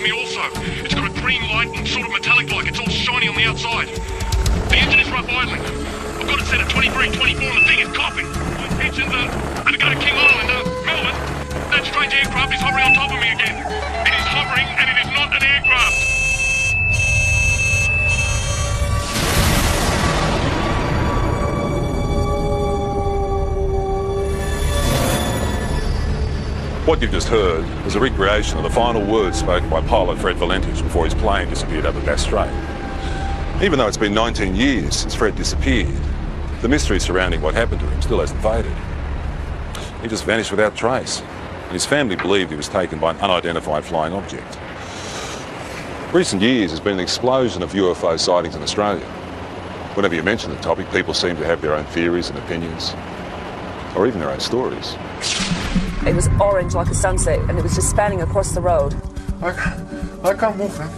me also. It's got a green light and sort of metallic-like. It's all shiny on the outside. The engine is rough idling. I've got it set at 23, 24 and the thing is coughing. My intentions are to go to King Island, Melbourne. That strange aircraft is hovering on top of me again. It is hovering and it is not an aircraft. What you've just heard was a recreation of the final words spoken by pilot Fred Valentich before his plane disappeared over Bass Strait. Even though it's been 19 years since Fred disappeared, the mystery surrounding what happened to him still hasn't faded. He just vanished without trace, and his family believed he was taken by an unidentified flying object. Recent years there's been an explosion of UFO sightings in Australia. Whenever you mention the topic, people seem to have their own theories and opinions, or even their own stories. It was orange like a sunset, and it was just spanning across the road. I can't move now.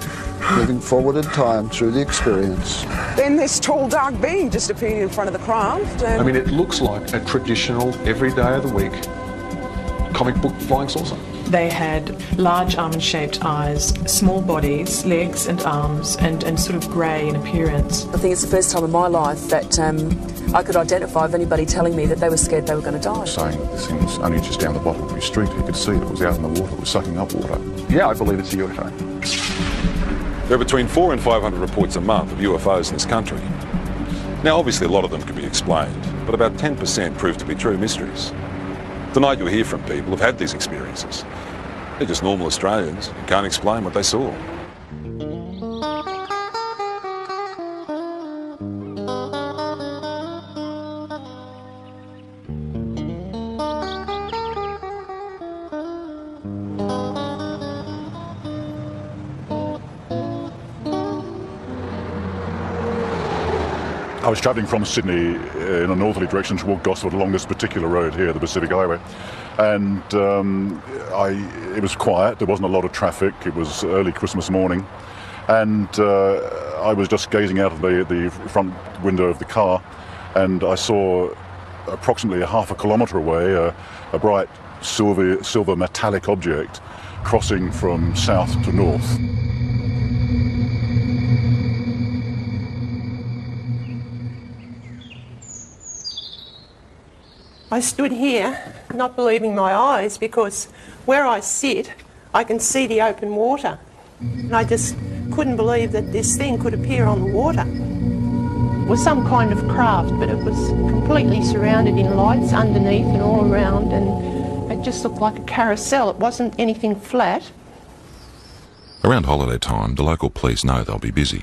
Moving forward in time through the experience. Then this tall dark being just appeared in front of the craft. I mean, it looks like a traditional, every day of the week, comic book flying saucer. They had large almond-shaped eyes, small bodies, legs and arms, and sort of grey in appearance. I think it's the first time in my life that I could identify of anybody telling me that they were scared they were going to die. Saying that this thing was only just down the bottom of your street. You could see that it was out in the water, it was sucking up water. Yeah, I believe it's a UFO. There are between 400 and 500 reports a month of UFOs in this country. Now, obviously a lot of them can be explained, but about 10% prove to be true mysteries. Tonight you'll hear from people who've had these experiences. They're just normal Australians who can't explain what they saw. I was travelling from Sydney in a northerly direction toward Gosford along this particular road here, the Pacific Highway, and it was quiet. There wasn't a lot of traffic. It was early Christmas morning, and I was just gazing out of the front window of the car, and I saw approximately a half a kilometre away a bright silver metallic object crossing from south to north. I stood here not believing my eyes, because where I sit I can see the open water, and I just couldn't believe that this thing could appear on the water. It was some kind of craft, but it was completely surrounded in lights underneath and all around, and it just looked like a carousel. It wasn't anything flat. Around holiday time, the local police know they'll be busy,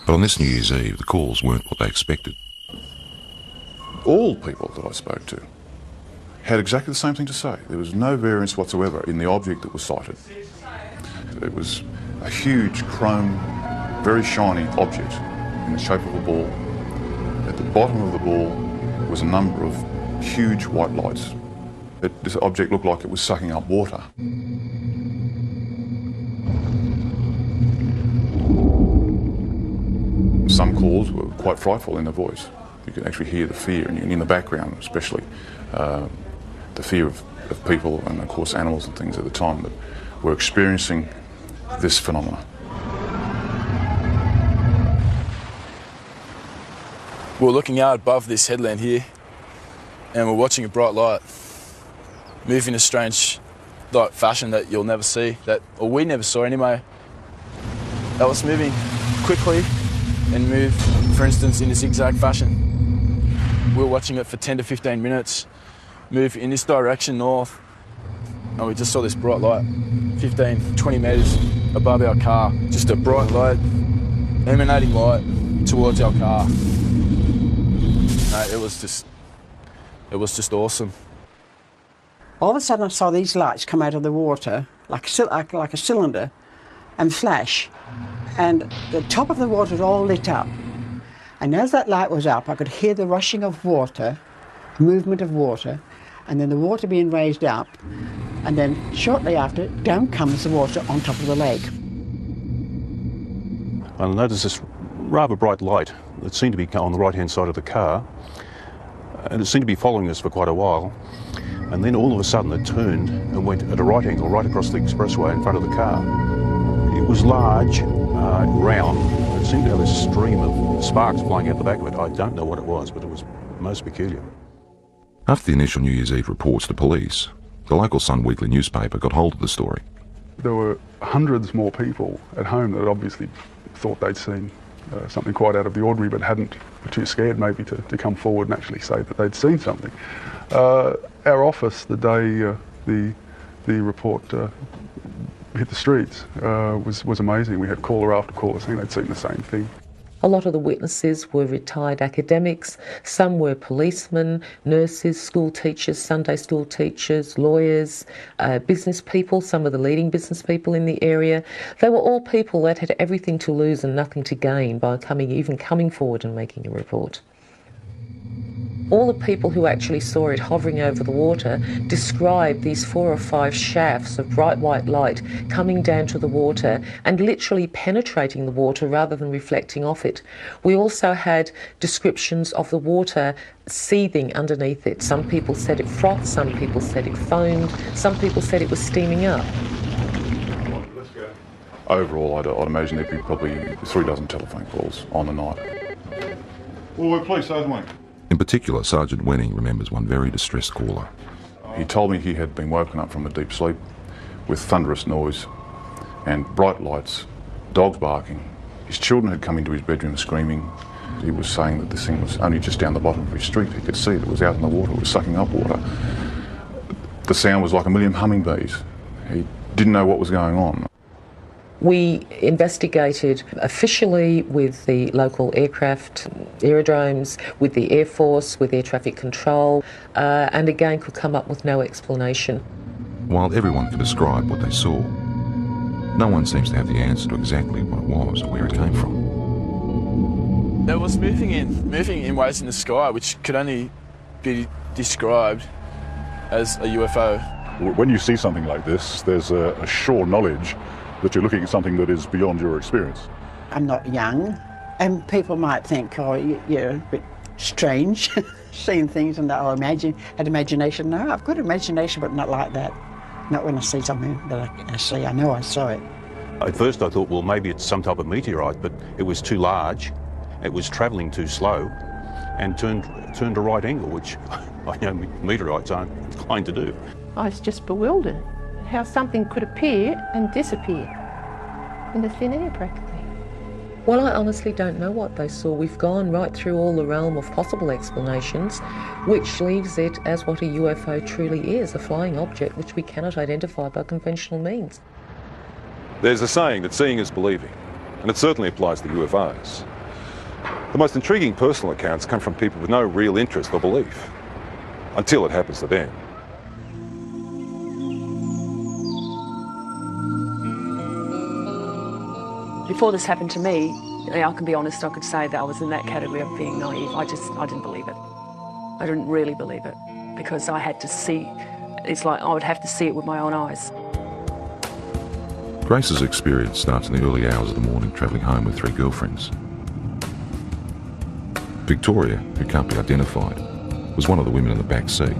but on this New Year's Eve the calls weren't what they expected. All people that I spoke to had exactly the same thing to say. There was no variance whatsoever in the object that was sighted. It was a huge chrome, very shiny object in the shape of a ball. At the bottom of the ball was a number of huge white lights. This object looked like it was sucking up water. Some calls were quite frightful in their voice. You could actually hear the fear, and in the background especially, the fear of people and of course animals and things at the time that were experiencing this phenomenon. We're looking out above this headland here, and we're watching a bright light move in a strange fashion that you'll never see, or we never saw anyway. That was moving quickly and moved, for instance, in a zigzag fashion. We were watching it for 10 to 15 minutes, move in this direction north, and we just saw this bright light, 15, 20 metres above our car. Just a bright light, emanating light towards our car. It was just awesome. All of a sudden I saw these lights come out of the water, like a cylinder, and flash. And the top of the water was all lit up. And as that light was up, I could hear the rushing of water, movement of water, and then the water being raised up, and then shortly after, down comes the water on top of the lake. I noticed this rather bright light that seemed to be on the right-hand side of the car, and it seemed to be following us for quite a while. And then all of a sudden it turned and went at a right angle right across the expressway in front of the car. It was large, round. It seemed to have a stream of sparks flying out the back of it. I don't know what it was, but it was most peculiar. After the initial New Year's Eve reports to police, the local Sun Weekly newspaper got hold of the story. There were hundreds more people at home that obviously thought they'd seen something quite out of the ordinary, but were too scared maybe to come forward and actually say that they'd seen something. Our office, the day the report hit the streets, was amazing. We had caller after caller saying they'd seen the same thing. A lot of the witnesses were retired academics, some were policemen, nurses, school teachers, Sunday school teachers, lawyers, business people, some of the leading business people in the area. They were all people that had everything to lose and nothing to gain by even coming forward and making a report. All the people who actually saw it hovering over the water described these 4 or 5 shafts of bright white light coming down to the water and literally penetrating the water rather than reflecting off it. We also had descriptions of the water seething underneath it. Some people said it frothed, some people said it foamed, some people said it was steaming up. Overall, I'd imagine there'd be probably 3 dozen telephone calls on the night. Well, police, aren't we? In particular, Sergeant Wenning remembers one very distressed caller. He told me he had been woken up from a deep sleep with thunderous noise and bright lights, dogs barking. His children had come into his bedroom screaming. He was saying that this thing was only just down the bottom of his street. He could see it was out in the water, it was sucking up water. The sound was like a million hummingbees. He didn't know what was going on. We investigated officially with the local aircraft, aerodromes, with the Air Force, with air traffic control, and again could come up with no explanation. While everyone could describe what they saw, no one seems to have the answer to exactly what it was or where it came from. There was moving in waves in the sky, which could only be described as a UFO. When you see something like this, there's a sure knowledge that you're looking at something that is beyond your experience. I'm not young, and people might think, oh, you're a bit strange, seeing things and had imagination. No, I've got imagination, but not like that. Not when I see something that I see. I know I saw it. At first I thought, well, maybe it's some type of meteorite, but it was too large, it was travelling too slow, and turned a right angle, which I know meteorites aren't inclined to do. I was just bewildered how something could appear and disappear in the thin air practically. Well, I honestly don't know what they saw. We've gone right through all the realm of possible explanations, which leaves it as what a UFO truly is, a flying object which we cannot identify by conventional means. There's a saying that seeing is believing, and it certainly applies to UFOs. The most intriguing personal accounts come from people with no real interest or belief, until it happens to them. Before this happened to me, I can be honest, I could say that I was in that category of being naive. I didn't believe it. I didn't really believe it, because I had to see, it's like I would have to see it with my own eyes. Grace's experience starts in the early hours of the morning, travelling home with 3 girlfriends. Victoria, who can't be identified, was one of the women in the back seat.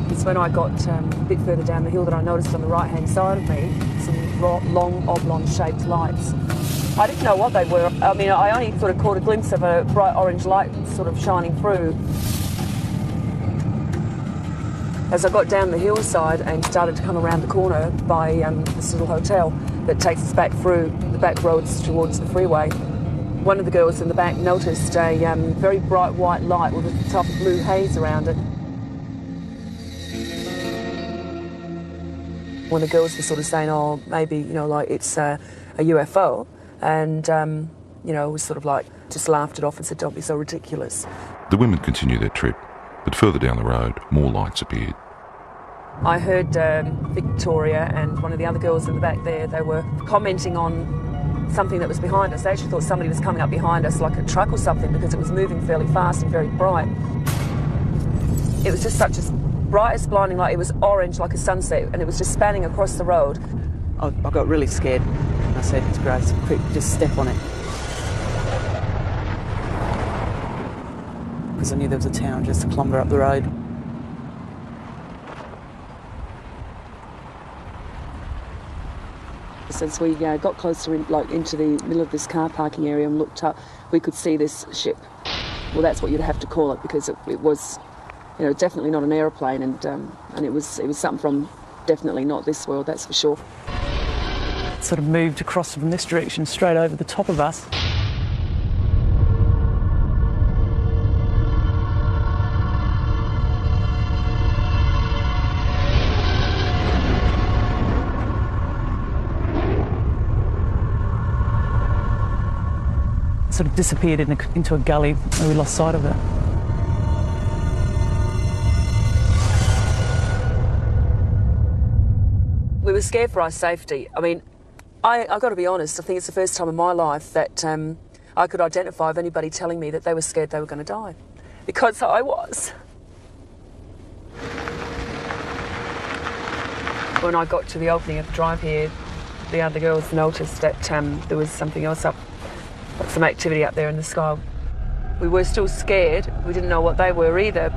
It's when I got a bit further down the hill that I noticed on the right-hand side of me some long, oblong-shaped lights. I didn't know what they were. I mean, I only sort of caught a glimpse of a bright orange light sort of shining through. As I got down the hillside and started to come around the corner by this little hotel that takes us back through the back roads towards the freeway, one of the girls in the back noticed a very bright white light with a type of blue haze around it. When the girls were sort of saying, oh, maybe, you know, like it's a UFO, and, you know, it was sort of like, just laughed it off and said, don't be so ridiculous. The women continued their trip, but further down the road, more lights appeared. I heard Victoria and one of the other girls in the back there, they were commenting on something that was behind us. They actually thought somebody was coming up behind us, like a truck or something, because it was moving fairly fast and very bright. It was just such a bright as blinding light. It was orange like a sunset, and it was just spanning across the road. I got really scared. I said to Grace, quick, just step on it. Because I knew there was a town just a kilometre up the road. as we got closer into the middle of this car parking area and looked up, we could see this ship. Well, that's what you'd have to call it, because it was, definitely not an aeroplane, and it was something from definitely not this world, that's for sure. It sort of moved across from this direction straight over the top of us. Sort of disappeared into a gully where we lost sight of it. We were scared for our safety. I mean, I've got to be honest, I think it's the first time in my life that I could identify of anybody telling me that they were scared they were going to die. Because I was. When I got to the opening of the drive here, the other girls noticed that there was something else up, some activity up there in the sky. We were still scared. We didn't know what they were either.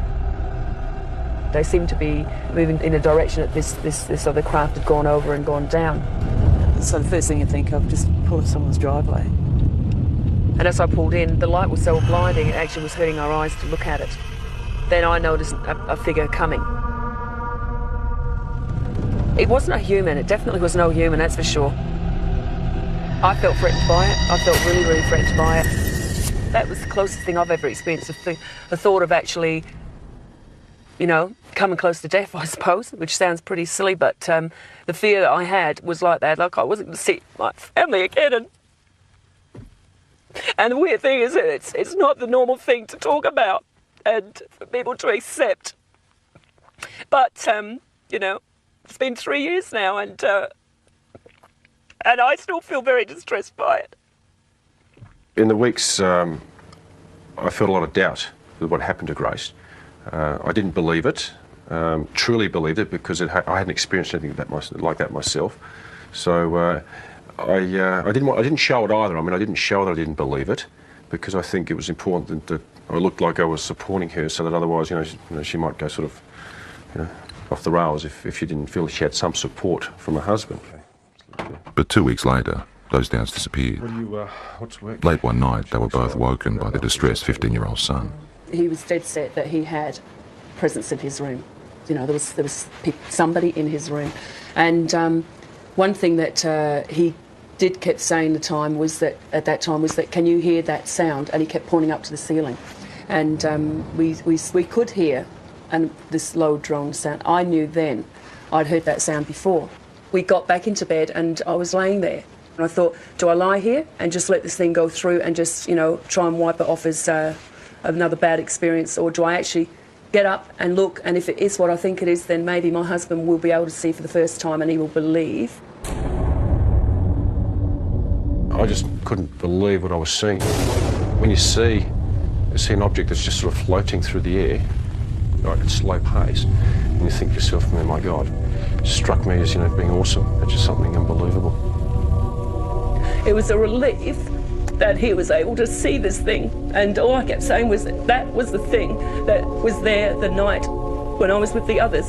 They seemed to be moving in a direction that this other craft had gone over and gone down. So the first thing you think of, just pull in someone's driveway. And as I pulled in, the light was so blinding it actually was hurting our eyes to look at it. Then I noticed a figure coming. It wasn't a human, it definitely was no human, that's for sure. I felt threatened by it. I felt really, really threatened by it. That was the closest thing I've ever experienced, the thought of actually, coming close to death, I suppose, which sounds pretty silly, but the fear that I had was like that, like I wasn't going to see my family again. And the weird thing is that it's not the normal thing to talk about and for people to accept. But, it's been 3 years now, and I still feel very distressed by it. In the weeks, I felt a lot of doubt with what happened to Grace. I didn't believe it, truly believed it, because I hadn't experienced anything like that myself. So I didn't show it either. I mean, I didn't show that I didn't believe it, because I think it was important that I looked like I was supporting her, so that otherwise, she might go sort of, off the rails if she didn't feel she had some support from her husband. But 2 weeks later, those doubts disappeared. What's work? Late one night, they were both woken by their distressed 15-year-old son. He was dead set that he had presence in his room. There was somebody in his room. And one thing that he kept saying at that time was that, can you hear that sound? And he kept pointing up to the ceiling. And we could hear this low drone sound. I knew then I'd heard that sound before. We got back into bed and I was laying there. And I thought, do I lie here and just let this thing go through and just, try and wipe it off as another bad experience, or do I actually get up and look, and if it is what I think it is, then maybe my husband will be able to see for the first time and he will believe. I just couldn't believe what I was seeing. When you see an object that's just sort of floating through the air, right, at slow pace, and you think to yourself, oh my God, it struck me as, being awesome. It's just something unbelievable. It was a relief that he was able to see this thing, and all I kept saying was that was the thing that was there the night when I was with the others.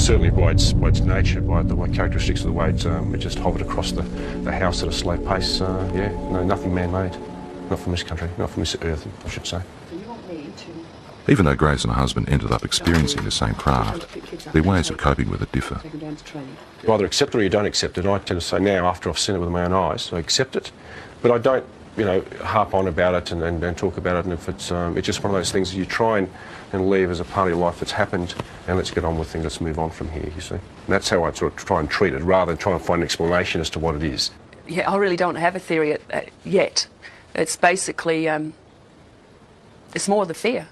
Certainly by its nature, by the characteristics of the way it just hovered across the house at a slow pace, nothing man-made. Not from this country, not from this earth, I should say. Even though Grace and her husband ended up experiencing the same craft, their ways of coping with it differ. You either accept it or you don't accept it. And I tend to say now, after I've seen it with my own eyes, I accept it, but I don't, harp on about it and talk about it. And if it's just one of those things that you try and leave as a part of your life that's happened, and let's get on with things, let's move on from here, you see. And that's how I sort of try and treat it, rather than try and find an explanation as to what it is. Yeah, I really don't have a theory yet. It's basically, it's more the fear.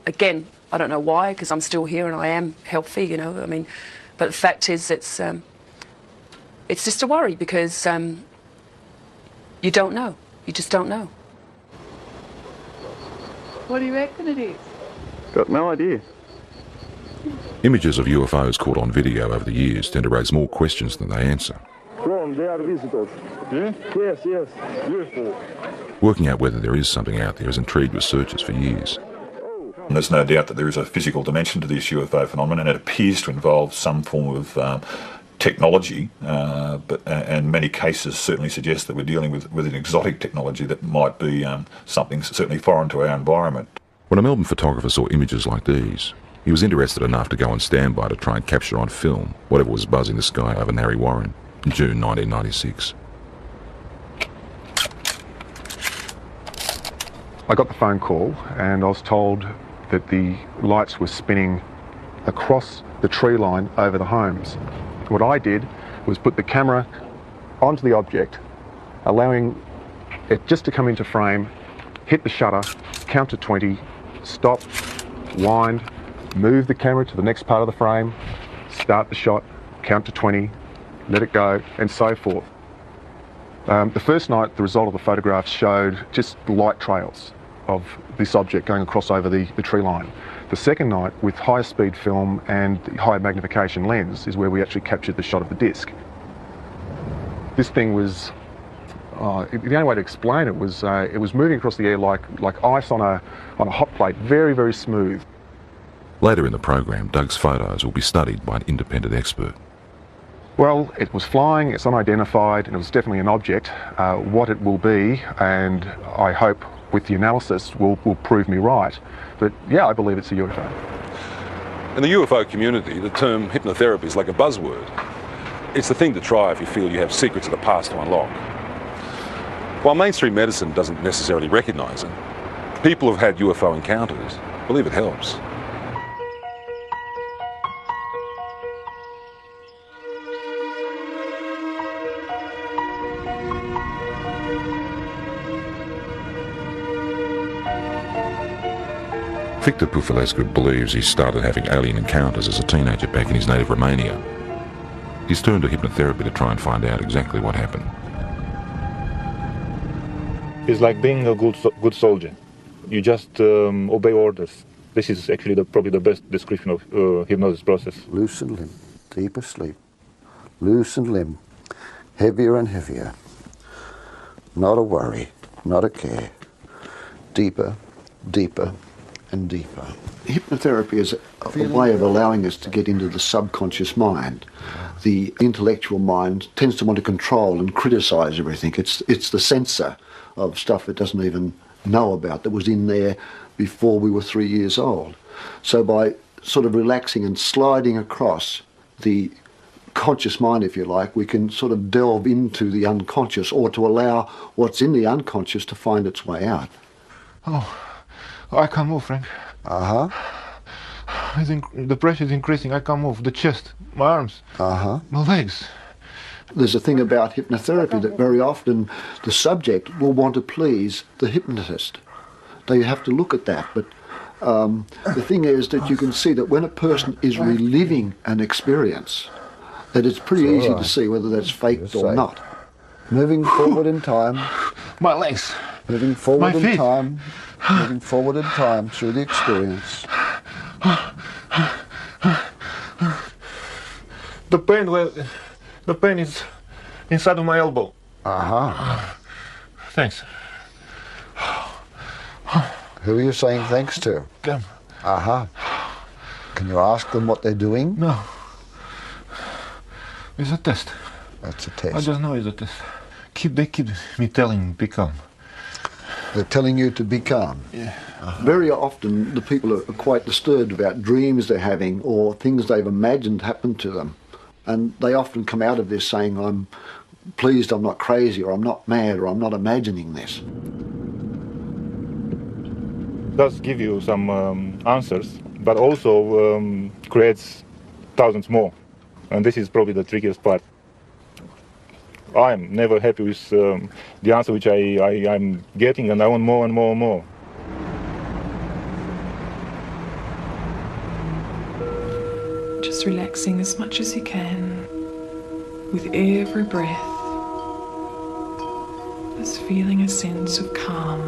Again, I don't know why, because I'm still here and I am healthy, but the fact is it's just a worry, because you don't know. You just don't know. What do you reckon it is? Got no idea. Images of UFOs caught on video over the years tend to raise more questions than they answer. They are visitors. Yeah? Yes, UFO. Working out whether there is something out there has intrigued researchers for years. There's no doubt that there is a physical dimension to this UFO phenomenon, and it appears to involve some form of technology, and many cases certainly suggest that we're dealing with an exotic technology that might be something certainly foreign to our environment. When a Melbourne photographer saw images like these, he was interested enough to go on standby to try and capture on film whatever was buzzing the sky over Narre Warren in June 1996. I got the phone call and I was told that the lights were spinning across the tree line over the homes. What I did was put the camera onto the object, allowing it just to come into frame, hit the shutter, count to 20, stop, wind, move the camera to the next part of the frame, start the shot, count to 20, let it go, and so forth. The first night, the result of the photographs showed just light trails of this object going across over the tree line. The second night, with higher speed film and higher magnification lens, is where we actually captured the shot of the disc. This thing was, the only way to explain it was moving across the air like ice on a hot plate, very, very smooth. Later in the program, Doug's photos will be studied by an independent expert. Well, it was flying, it's unidentified, and it was definitely an object. What it will be, and I hope with the analysis will prove me right. But yeah, I believe it's a UFO. In the UFO community, the term hypnotherapy is like a buzzword. It's the thing to try if you feel you have secrets of the past to unlock. While mainstream medicine doesn't necessarily recognise it, people who've had UFO encounters believe it helps. Victor Pufulescu believes he started having alien encounters as a teenager back in his native Romania. He's turned to hypnotherapy to try and find out exactly what happened. It's like being a good soldier. You just obey orders. This is actually probably the best description of hypnosis process. Loosen limb, deeper sleep. Loosen limb, heavier and heavier. Not a worry, not a care. Deeper, deeper, and deeper. Hypnotherapy is a way of allowing us to get into the subconscious mind. The intellectual mind tends to want to control and criticise everything. It's the censor of stuff it doesn't even know about that was in there before we were 3 years old. So by sort of relaxing and sliding across the conscious mind, if you like, we can sort of delve into the unconscious, or to allow what's in the unconscious to find its way out. Oh, I can't move, Frank. Uh-huh. The pressure is increasing. I can't move. The chest, my arms, uh-huh, my legs. There's a thing about hypnotherapy that very often the subject will want to please the hypnotist. They have to look at that, but the thing is that you can see that when a person is reliving an experience, that it's pretty easy to see whether that's faked or not. Moving forward in time. My legs. Moving forward My in feet. time. Moving forward in time through the experience. The pain is inside of my elbow. Uh-huh. Thanks. Who are you saying thanks to? Them. Uh-huh. Can you ask them what they're doing? No. It's a test. That's a test. I just know it's a test. They keep me telling be calm. They're telling you to be calm. Yeah. Very often the people are quite disturbed about dreams they're having or things they've imagined happen to them. And they often come out of this saying, I'm pleased I'm not crazy, or I'm not mad, or I'm not imagining this. It does give you some answers, but also creates thousands more. And this is probably the trickiest part. I'm never happy with the answer which I'm getting, and I want more and more and more. Just relaxing as much as you can with every breath. Just feeling a sense of calm.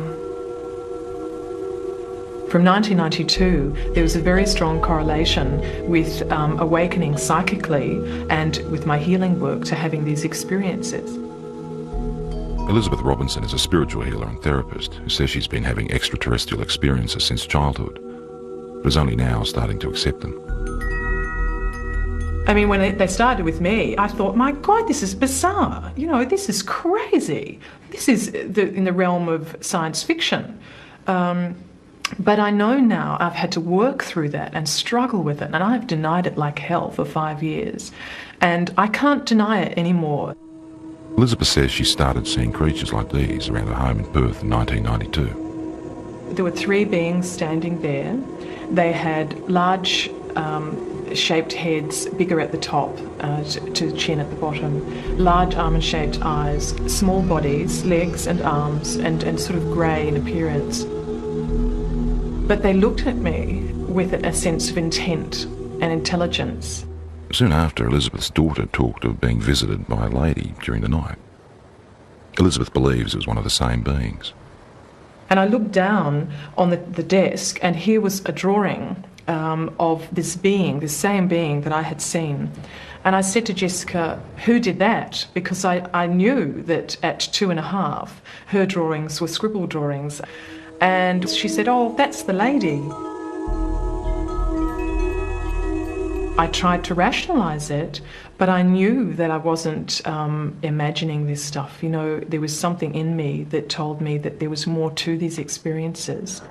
From 1992, there was a very strong correlation with awakening psychically and with my healing work to having these experiences. Elizabeth Robinson is a spiritual healer and therapist who says she's been having extraterrestrial experiences since childhood, but is only now starting to accept them. I mean, when they started with me, I thought, my God, this is bizarre. You know, this is crazy. This is in the realm of science fiction. But I know now I've had to work through that and struggle with it, and I've denied it like hell for 5 years. And I can't deny it anymore. Elizabeth says she started seeing creatures like these around her home in Perth in 1992. There were 3 beings standing there. They had large shaped heads, bigger at the top to the chin at the bottom, large almond-shaped eyes, small bodies, legs and arms, and sort of grey in appearance. But they looked at me with a sense of intent and intelligence. Soon after, Elizabeth's daughter talked of being visited by a lady during the night. Elizabeth believes it was one of the same beings. And I looked down on the desk, and here was a drawing of this being, this same being that I had seen. And I said to Jessica, who did that? Because I knew that at 2.5, her drawings were scribble drawings. And she said, oh, that's the lady. I tried to rationalise it, but I knew that I wasn't imagining this stuff. You know, there was something in me that told me that there was more to these experiences.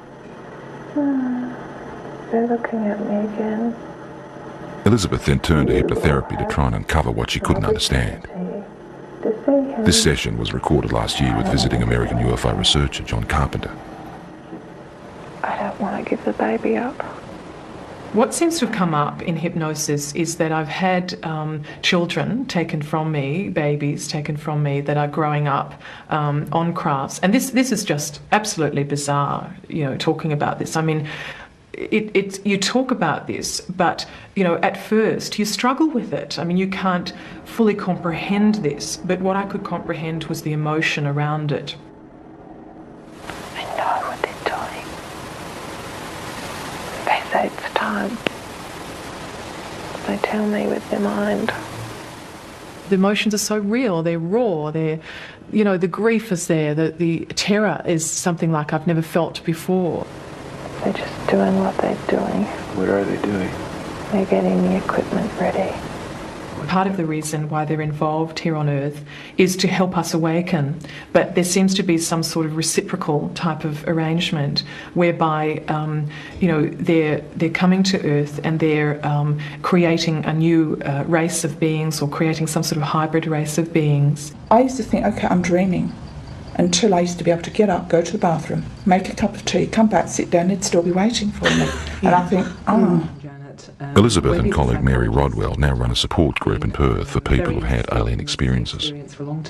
They're looking at me again. Elizabeth then turned to hypnotherapy to try and uncover what she couldn't understand. This session was recorded last year with visiting American UFO researcher John Carpenter. I don't want to give the baby up. What seems to have come up in hypnosis is that I've had children taken from me, babies taken from me that are growing up on crafts. And this is just absolutely bizarre, you know, talking about this. I mean, you talk about this, but, you know, at first you struggle with it. I mean, you can't fully comprehend this, but what I could comprehend was the emotion around it. I know what they're doing. They say it's time. They tell me with their mind. The emotions are so real, they're raw, you know, the grief is there, the terror is something like I've never felt before. They're just doing what they're doing. What are they doing? They're getting the equipment ready. Part of the reason why they're involved here on Earth is to help us awaken, but there seems to be some sort of reciprocal type of arrangement whereby, you know, they're coming to Earth and they're creating a new race of beings, or creating some sort of hybrid race of beings. I used to think, okay, I'm dreaming, until I used to be able to get up, go to the bathroom, make a cup of tea, come back, sit down, they'd still be waiting for me. And I think, oh. Elizabeth and colleague Mary Rodwell now run a support group in Perth for people who've had alien experiences.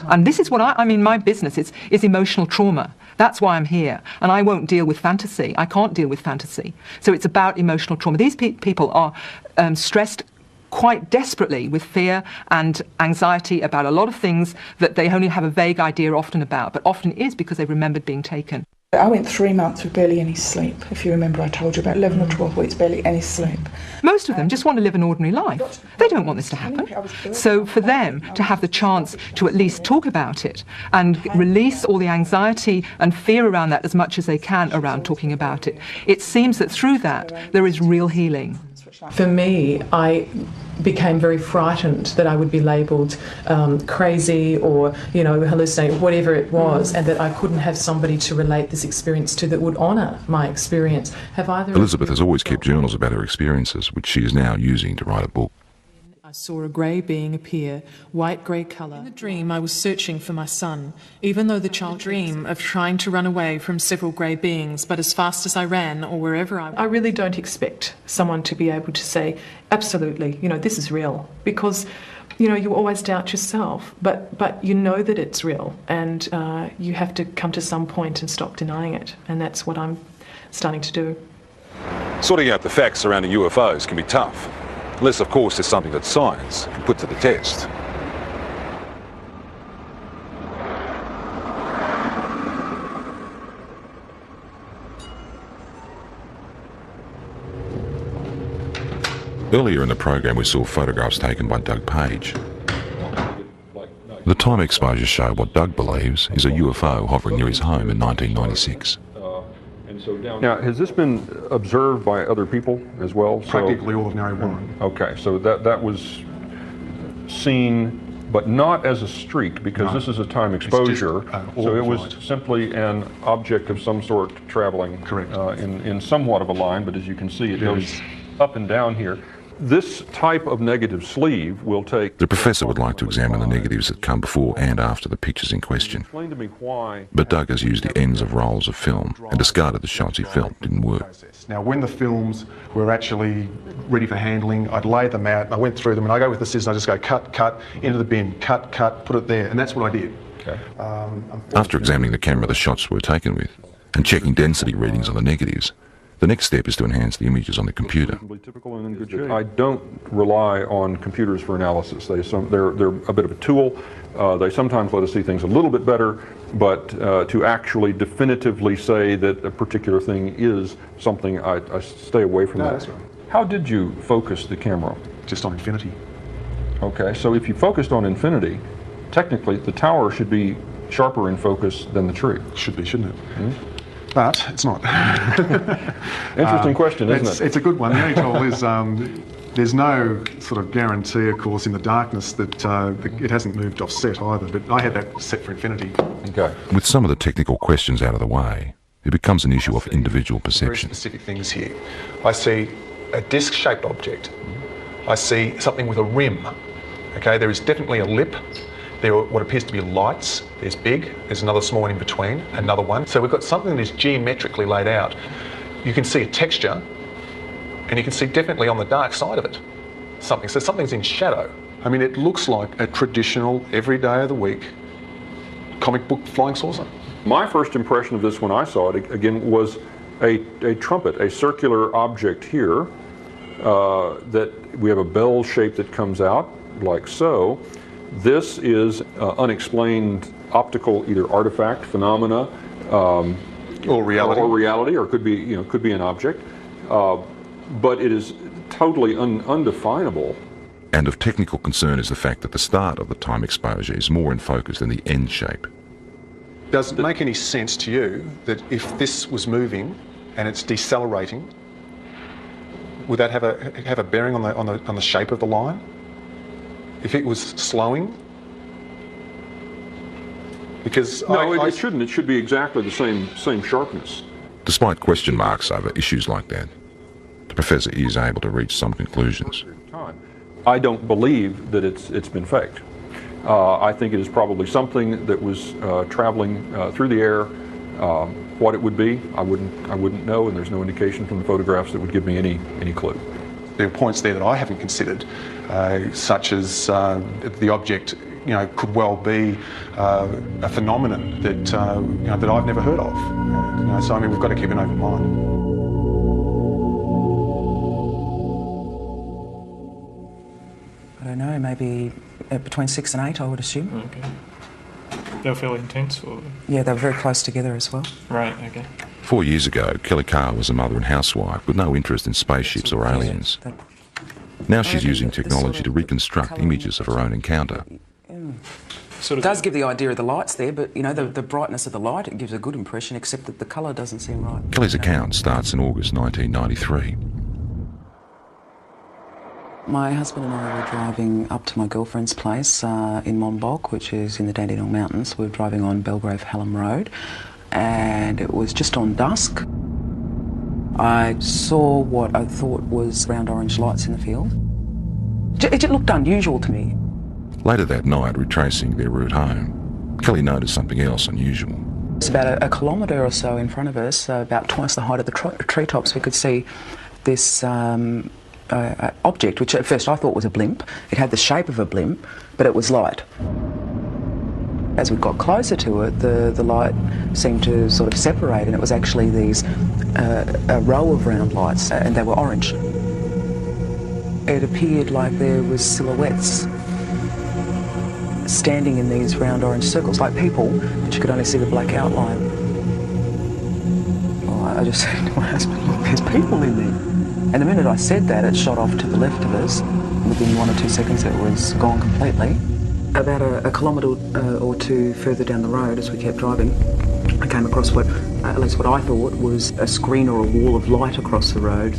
And this is what I mean, my business is emotional trauma. That's why I'm here. And I won't deal with fantasy. I can't deal with fantasy. So it's about emotional trauma. These people are stressed quite desperately with fear and anxiety about a lot of things that they only have a vague idea often about, but often is because they remembered being taken. I went 3 months with barely any sleep. If you remember, I told you about 11 or 12 weeks, barely any sleep. Most of them just want to live an ordinary life. They don't want this to happen. So for them to have the chance to at least talk about it and release all the anxiety and fear around that as much as they can around talking about it, it seems that through that there is real healing. For me, I became very frightened that I would be labelled crazy or, you know, hallucinating, whatever it was, and that I couldn't have somebody to relate this experience to that would honour my experience. Elizabeth has always kept journals about her experiences, which she is now using to write a book. I saw a grey being appear, white-grey colour. In the dream, I was searching for my son, even though the child dream of trying to run away from several grey beings, but as fast as I ran or wherever I really don't expect someone to be able to say, absolutely, you know, this is real, because, you know, you always doubt yourself, but you know that it's real, and you have to come to some point and stop denying it, and that's what I'm starting to do. Sorting out the facts surrounding UFOs can be tough. Unless, of course, there's something that science can put to the test. Earlier in the program we saw photographs taken by Doug Page. The time exposures show what Doug believes is a UFO hovering near his home in 1996. Now, has this been observed by other people as well? Practically all of Narre Warren. Mm-hmm. Okay, so that was seen, but not as a streak, because No. this is a time It's exposure. just an So it orb was light. simply an object of some sort traveling in somewhat of a line, but as you can see, it goes up and down here. This type of negative sleeve will take... The professor would like to examine the negatives that come before and after the pictures in question. Explain to me why... But Doug has used the ends of rolls of film and discarded the shots he felt didn't work. Now, when the films were actually ready for handling, I'd lay them out, and I went through them, and I go with the scissors, and I just go cut, into the bin, cut, put it there, and that's what I did. Okay. After examining the camera the shots were taken with and checking density readings on the negatives, the next step is to enhance the images on the computer. Typical and in good shape. I don't rely on computers for analysis. They're a bit of a tool. They sometimes let us see things a little bit better, but to actually definitively say that a particular thing is something, I stay away from that. How did you focus the camera? Just on infinity. Okay, so if you focused on infinity, technically the tower should be sharper in focus than the tree. Should be, shouldn't it? Mm-hmm. But it's not. Interesting question, isn't it? It's a good one. The only trouble is there's no sort of guarantee, of course, in the darkness that it hasn't moved off set either, but I had that set for infinity. Okay. With some of the technical questions out of the way, it becomes an issue of individual Very perception. specific things here. I see a disc-shaped object. I see something with a rim. Okay, there is definitely a lip. There are what appears to be lights. There's big, there's another small one in between, another one. So we've got something that is geometrically laid out. You can see a texture, and you can see definitely on the dark side of it something. So something's in shadow. I mean, it looks like a traditional, every day of the week, comic book flying saucer. My first impression of this when I saw it, again, was a trumpet, a circular object here, that we have a bell shape that comes out, like so. This is unexplained optical either artifact, phenomena, or reality, or could be an object, but it is totally undefinable. And of technical concern is the fact that the start of the time exposure is more in focus than the end shape. Does it make any sense to you that if this was moving and it's decelerating, would that have a bearing on the shape of the line? If it was slowing? Because no, it shouldn't. It should be exactly the same sharpness. Despite question marks over issues like that, the professor is able to reach some conclusions. I don't believe that it's been faked. I think it is probably something that was traveling through the air. What it would be, I wouldn't know, and there's no indication from the photographs that would give me any clue. There are points there that I haven't considered, such as the object, could well be a phenomenon that that I've never heard of. So I mean, we've got to keep an open mind. I don't know, maybe between 6 and 8, I would assume. Okay. They were fairly intense, or? Yeah, they were very close together as well. Right, okay. 4 years ago, Kelly Carr was a mother and housewife with no interest in spaceships or aliens. Now she's using technology to reconstruct images of her own encounter. It does give the idea of the lights there, but the brightness of the light, it gives a good impression, except that the colour doesn't seem right. Kelly's account starts in August 1993. My husband and I were driving up to my girlfriend's place in Monbulk, which is in the Dandenong Mountains. We were driving on Belgrave Hallam Road, and it was just on dusk. I saw what I thought was round orange lights in the field. It looked unusual to me. Later that night, retracing their route home, Kelly noticed something else unusual. It's about a kilometre or so in front of us, about twice the height of the treetops. We could see this object, which at first I thought was a blimp. It had the shape of a blimp, but it was light. As we got closer to it, the light seemed to sort of separate, and it was actually these a row of round lights, and they were orange. It appeared like there was silhouettes standing in these round orange circles, like people, but you could only see the black outline. Well, I just said to my husband, look, there's people in there. And the minute I said that, it shot off to the left of us. Within 1 or 2 seconds, it was gone completely. About a kilometre or two further down the road, as we kept driving, I came across what, at least what I thought, was a screen or a wall of light across the road.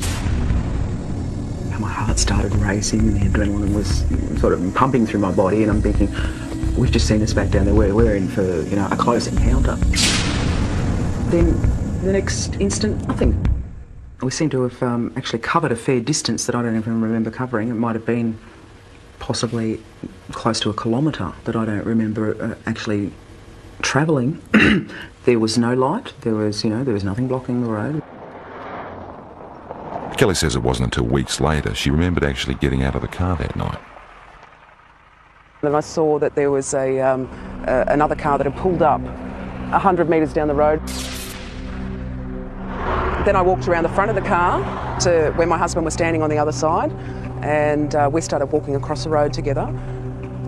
And my heart started racing and the adrenaline was sort of pumping through my body, and I'm thinking, we've just seen this back down there, we're in for, you know, a close encounter. Then the next instant, nothing. We seem to have actually covered a fair distance that I don't even remember covering. It might have been possibly close to a kilometre that I don't remember actually travelling. There was no light, there was nothing blocking the road. Kelly says it wasn't until weeks later she remembered actually getting out of the car that night. Then I saw that there was another car that had pulled up 100 metres down the road. Then I walked around the front of the car to where my husband was standing on the other side, and we started walking across the road together.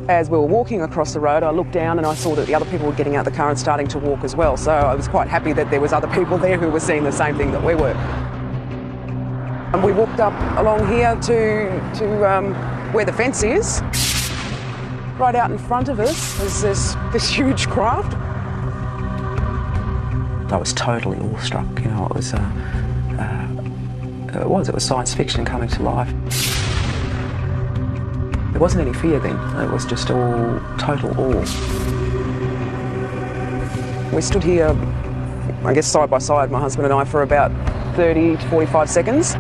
As we were walking across the road, I looked down and I saw that the other people were getting out of the car and starting to walk as well. So I was quite happy that there was other people there who were seeing the same thing that we were. And we walked up along here to where the fence is. Right out in front of us is this huge craft. I was totally awestruck, you know, it was science fiction coming to life. There wasn't any fear then, it was just all total awe. We stood here, I guess side by side, my husband and I, for about 30 to 45 seconds.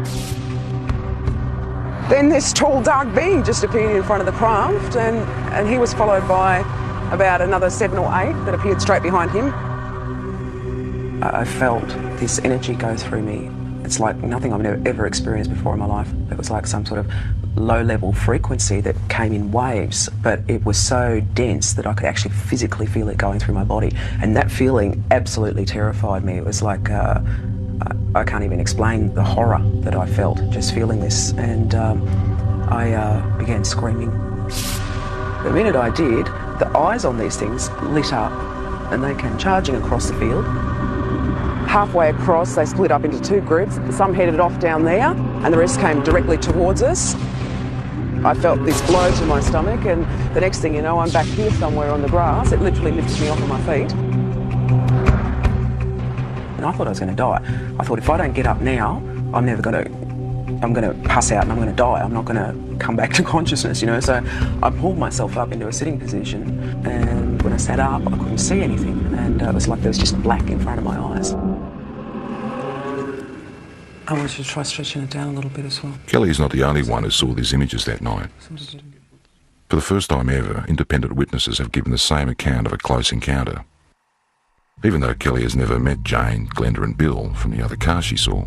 Then this tall, dark being just appeared in front of the craft, and he was followed by about another 7 or 8 that appeared straight behind him. I felt this energy go through me. It's like nothing I've ever experienced before in my life. It was like some sort of low-level frequency that came in waves, but it was so dense that I could actually physically feel it going through my body. And that feeling absolutely terrified me. It was like, I can't even explain the horror that I felt just feeling this. And I began screaming. The minute I did, the eyes on these things lit up and they came charging across the field. Halfway across, they split up into 2 groups. Some headed off down there and the rest came directly towards us. I felt this blow to my stomach, and the next thing you know, I'm back here somewhere on the grass. It literally lifted me off of my feet. And I thought I was going to die. I thought if I don't get up now, I'm going to pass out and I'm going to die. I'm not going to come back to consciousness, you know. So I pulled myself up into a sitting position, and when I sat up, I couldn't see anything, and it was like there was just black in front of my eyes. I wanted to try stretching it down a little bit as well. Kelly's not the only one who saw these images that night. For the first time ever, independent witnesses have given the same account of a close encounter. Even though Kelly has never met Jane, Glenda and Bill from the other car she saw,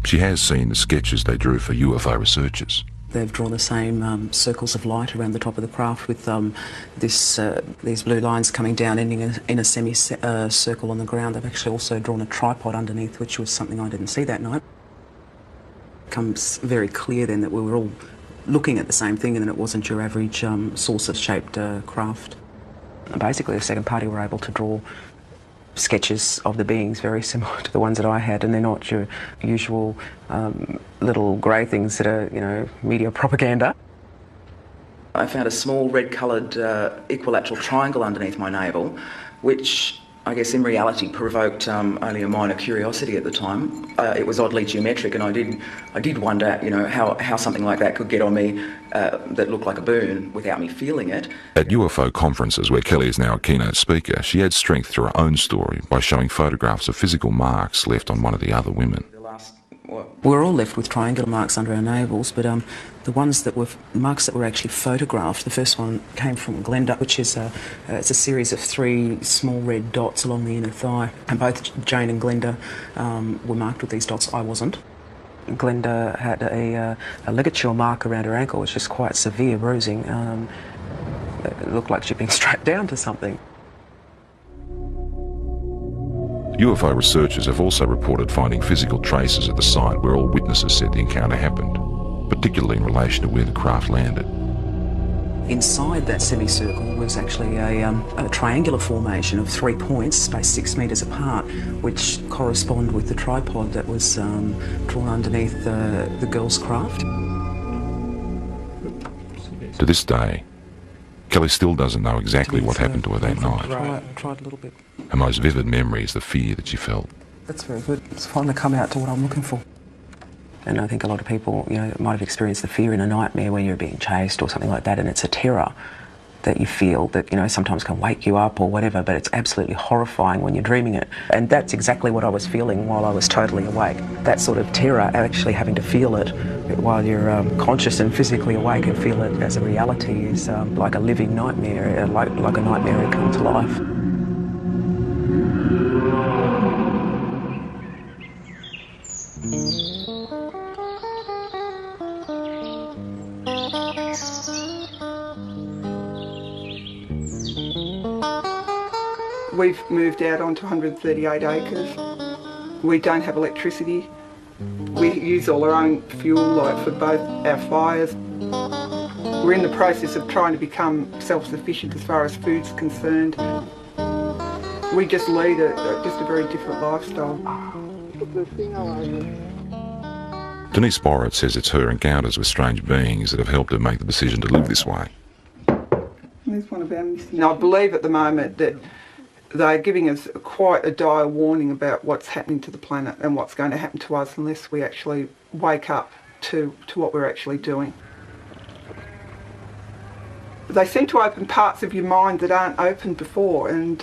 she has seen the sketches they drew for UFO researchers. They've drawn the same circles of light around the top of the craft with these blue lines coming down, ending in a semi-circle on the ground. They've actually also drawn a tripod underneath, which was something I didn't see that night. It becomes very clear then that we were all looking at the same thing and that it wasn't your average saucer-shaped craft. Basically, the second party were able to draw sketches of the beings very similar to the ones that I had, and they're not your usual little grey things that are, you know, media propaganda. I found a small red-coloured equilateral triangle underneath my navel, which I guess in reality provoked only a minor curiosity at the time. It was oddly geometric, and I did wonder, you know, how something like that could get on me that looked like a burn without me feeling it. At UFO conferences, where Kelly is now a keynote speaker, she adds strength to her own story by showing photographs of physical marks left on one of the other women. We're all left with triangular marks under our navels, but the ones that were marks that were actually photographed, the first one came from Glenda, which is it's a series of 3 small red dots along the inner thigh, and both Jane and Glenda were marked with these dots. I wasn't. Glenda had a ligature mark around her ankle, which is quite severe bruising. It looked like she'd been strapped down to something. UFO researchers have also reported finding physical traces at the site where all witnesses said the encounter happened, particularly in relation to where the craft landed. Inside that semicircle was actually a triangular formation of 3 points spaced 6 metres apart, which correspond with the tripod that was drawn underneath the girl's craft. To this day, Kelly still doesn't know exactly what happened to her that night. Tried a little bit. Her most vivid memory is the fear that she felt. That's very good. It's finally come out to what I'm looking for. And I think a lot of people, might have experienced the fear in a nightmare when you're being chased or something like that, and it's a terror that you feel that, sometimes can wake you up or whatever, but it's absolutely horrifying when you're dreaming it. And that's exactly what I was feeling while I was totally awake. That sort of terror, actually having to feel it while you're conscious and physically awake and feel it as a reality is like a living nightmare, like a nightmare come to life. We've moved out onto 138 acres. We don't have electricity. We use all our own fuel, like for both our fires. We're in the process of trying to become self-sufficient as far as food's concerned. We just lead just a very different lifestyle. Denise Borrett says it's her encounters with strange beings that have helped her make the decision to live this way. There's one of our missing. I believe at the moment that they're giving us quite a dire warning about what's happening to the planet and what's going to happen to us unless we actually wake up to what we're actually doing. They seem to open parts of your mind that aren't opened before, and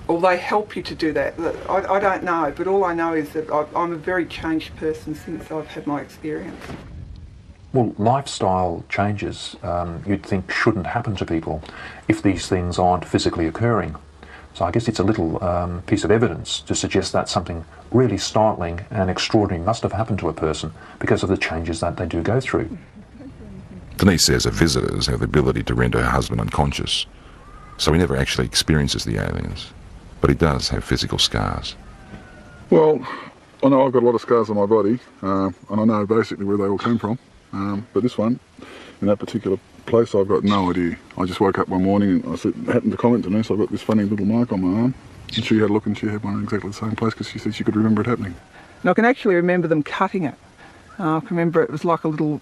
or they help you to do that. I don't know, but all I know is that I'm a very changed person since I've had my experience. Well, lifestyle changes you'd think shouldn't happen to people if these things aren't physically occurring. So I guess it's a little piece of evidence to suggest that something really startling and extraordinary must have happened to a person because of the changes that they do go through. Denise says her visitors have the ability to render her husband unconscious, so he never actually experiences the aliens, but he does have physical scars. Well, I know I've got a lot of scars on my body, and I know basically where they all came from, but this one, in that particular place, I've got no idea. I just woke up one morning and I happened to comment to Denise, I've got this funny little mark on my arm, and she had a look and she had one in exactly the same place because she said she could remember it happening. And I can actually remember them cutting it. I can remember it was like a little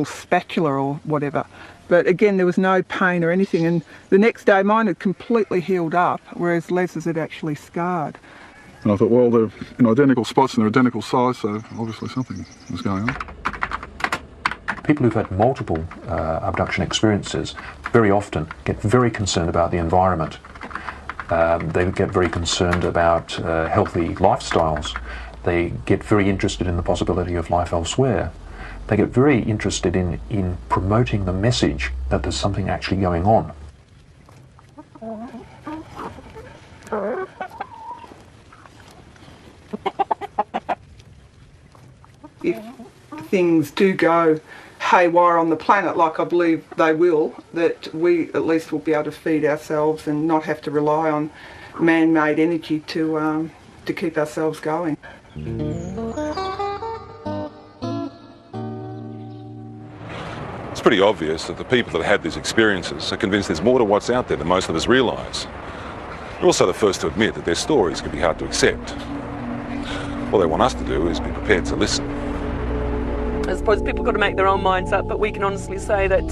spatula or whatever. But again, there was no pain or anything, and the next day mine had completely healed up, whereas Les's had actually scarred. And I thought, well, they're in identical spots and they're identical size, so obviously something was going on. People who've had multiple abduction experiences very often get very concerned about the environment. They get very concerned about healthy lifestyles. They get very interested in the possibility of life elsewhere. They get very interested in promoting the message that there's something actually going on. If things do go haywire on the planet, like I believe they will, that we at least will be able to feed ourselves and not have to rely on man-made energy to keep ourselves going. It's pretty obvious that the people that had these experiences are convinced there's more to what's out there than most of us realise. They're also the first to admit that their stories can be hard to accept. All they want us to do is be prepared to listen. I suppose people got to make their own minds up, but we can honestly say that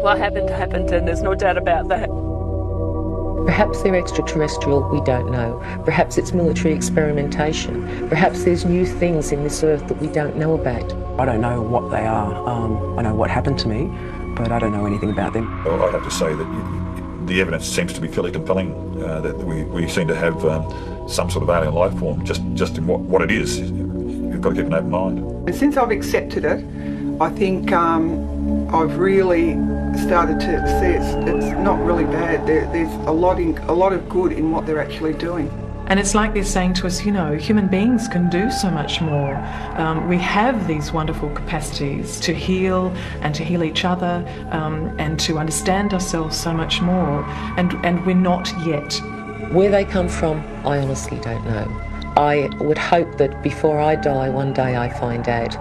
what happened, and there's no doubt about that. Perhaps they're extraterrestrial, we don't know. Perhaps it's military experimentation. Perhaps there's new things in this earth that we don't know about. I don't know what they are. I know what happened to me, but I don't know anything about them. Well, I'd have to say that the evidence seems to be fairly compelling, that we seem to have some sort of alien life form, just in what it is. You've got to keep an open mind. And since I've accepted it, I think I've really started to see it's not really bad. There's a lot of good in what they're actually doing. And it's like they're saying to us, human beings can do so much more. We have these wonderful capacities to heal and to heal each other and to understand ourselves so much more. And we're not yet. Where they come from, I honestly don't know. I would hope that before I die, one day I find out.